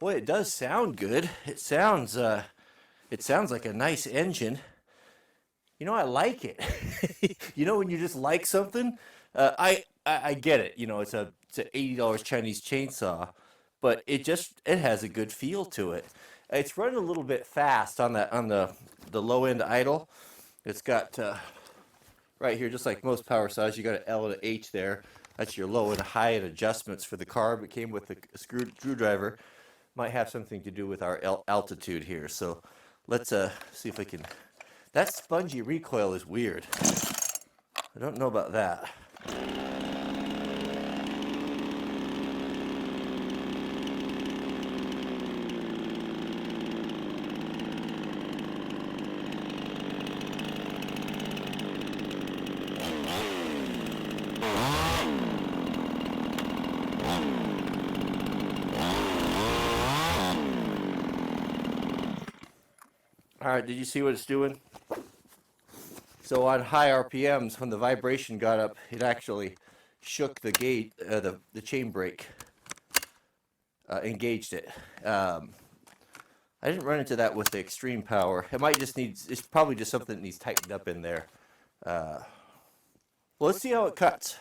Boy, it does sound good. It sounds like a nice engine. I like it. When you just like something, I get it. It's a $80 Chinese chainsaw, but it has a good feel to it. It's running a little bit fast on the low end idle. It's got right here, just like most power saws, you got an L and an H there. That's your low and high end adjustments for the carb. It came with a screwdriver. Might have something to do with our altitude here. So let's see if I can. That spongy recoil is weird. I don't know about that. All right, did you see what it's doing? So on high RPMs, when the vibration got up, it actually shook the gate, the chain brake, engaged it. I didn't run into that with the extreme power. It's probably just something that needs tightened up in there. Well, let's see how it cuts.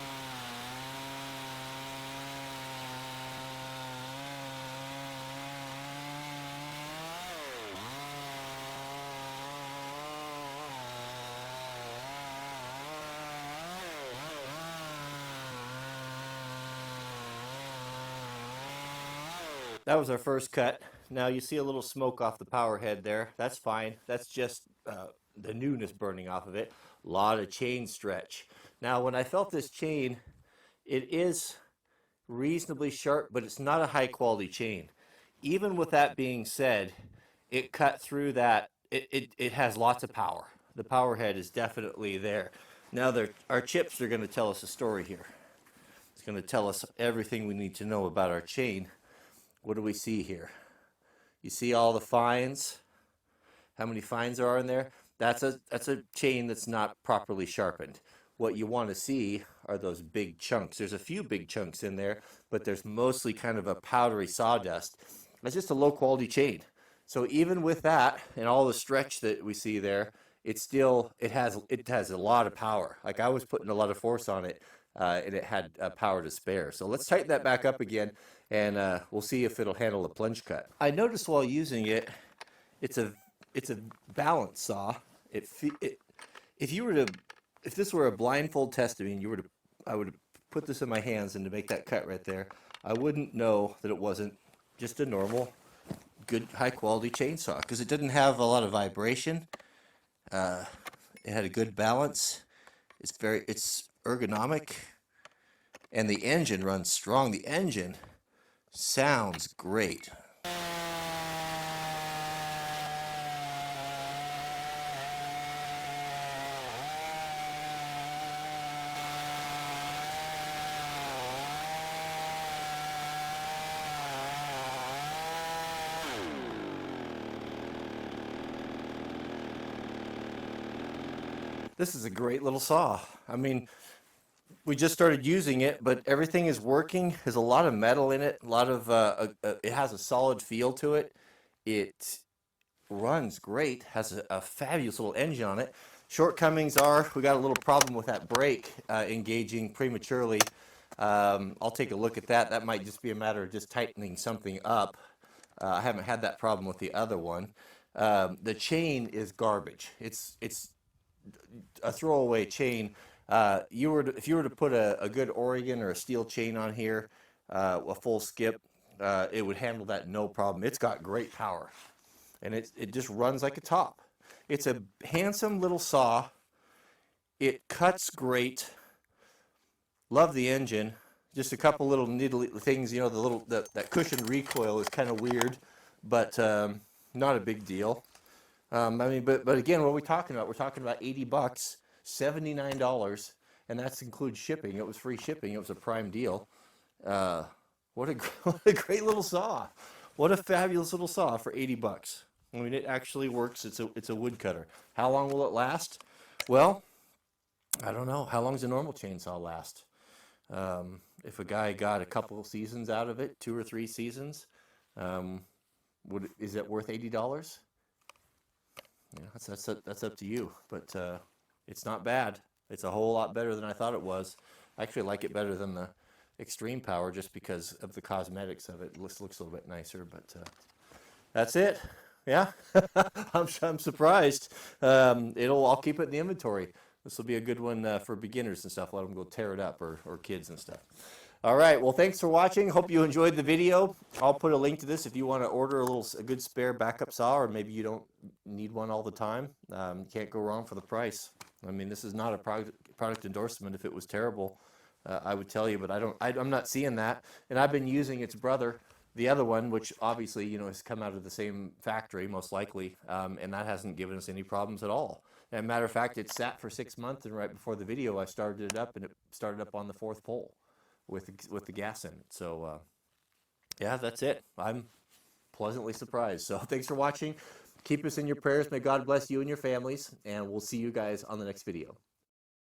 That was our first cut. Now you see a little smoke off the power head there. That's fine. That's just the newness burning off of it. A lot of chain stretch. Now when I felt this chain, it is reasonably sharp, but it's not a high quality chain. Even with that being said, it cut through that. It has lots of power. The power head is definitely there. Now our chips are going to tell us a story here. It's going to tell us everything we need to know about our chain. What do we see here? You see all the fines? How many fines there are in there? That's a chain that's not properly sharpened. What you want to see are those big chunks. There's a few big chunks in there, but there's mostly kind of a powdery sawdust. That's just a low quality chain. So even with that and all the stretch that we see there, it has a lot of power. Like I was putting a lot of force on it, and it had power to spare. So let's tighten that back up again, and we'll see if it'll handle a plunge cut. I noticed while using it, it's a balance saw. If this were a blindfold test, I would put this in my hands, and to make that cut right there, I wouldn't know that it wasn't just a normal, good, high quality chainsaw, because it didn't have a lot of vibration. It had a good balance. It's ergonomic, and the engine runs strong. The engine sounds great. This is a great little saw. I mean, we just started using it, but everything is working. There's a lot of metal in it. It has a solid feel to it. It runs great. Has a fabulous little engine on it. Shortcomings are we got a little problem with that brake engaging prematurely. I'll take a look at that. That might just be a matter of just tightening something up. I haven't had that problem with the other one. The chain is garbage. It's a throwaway chain. If you were to put a good Oregon or a steel chain on here, a full skip, it would handle that no problem. It's got great power, and it just runs like a top. It's a handsome little saw. It cuts great. Love the engine. Just a couple little niggly things, that cushion recoil is kind of weird, but not a big deal. But again, what are we talking about? We're talking about $80, $79, and that includes shipping. It was free shipping. It was a prime deal. What a great little saw! What a fabulous little saw for $80. I mean, it actually works. It's a wood cutter. How long will it last? Well, I don't know. How long does a normal chainsaw last? If a guy got a couple of seasons out of it, 2 or 3 seasons, Is it worth $80? Yeah, that's up to you, but it's not bad. It's a whole lot better than I thought it was. I actually like it better than the Extreme Power just because of the cosmetics of it. It looks a little bit nicer, but that's it. Yeah, I'm surprised. I'll keep it in the inventory. This will be a good one for beginners and stuff. Let them go tear it up, or kids and stuff. All right. Well, thanks for watching. Hope you enjoyed the video. I'll put a link to this if you want to order a good spare backup saw, or maybe you don't need one all the time. You can't go wrong for the price. I mean, this is not a product endorsement. If it was terrible, I would tell you, but I'm not seeing that. And I've been using its brother, the other one, which obviously, has come out of the same factory, most likely, and that hasn't given us any problems at all. And matter of fact, it sat for 6 months, and right before the video, I started it up, and it started up on the 4th pole with the gas in it. So yeah, that's it. I'm pleasantly surprised. So thanks for watching. Keep us in your prayers. May God bless you and your families, and we'll see you guys on the next video.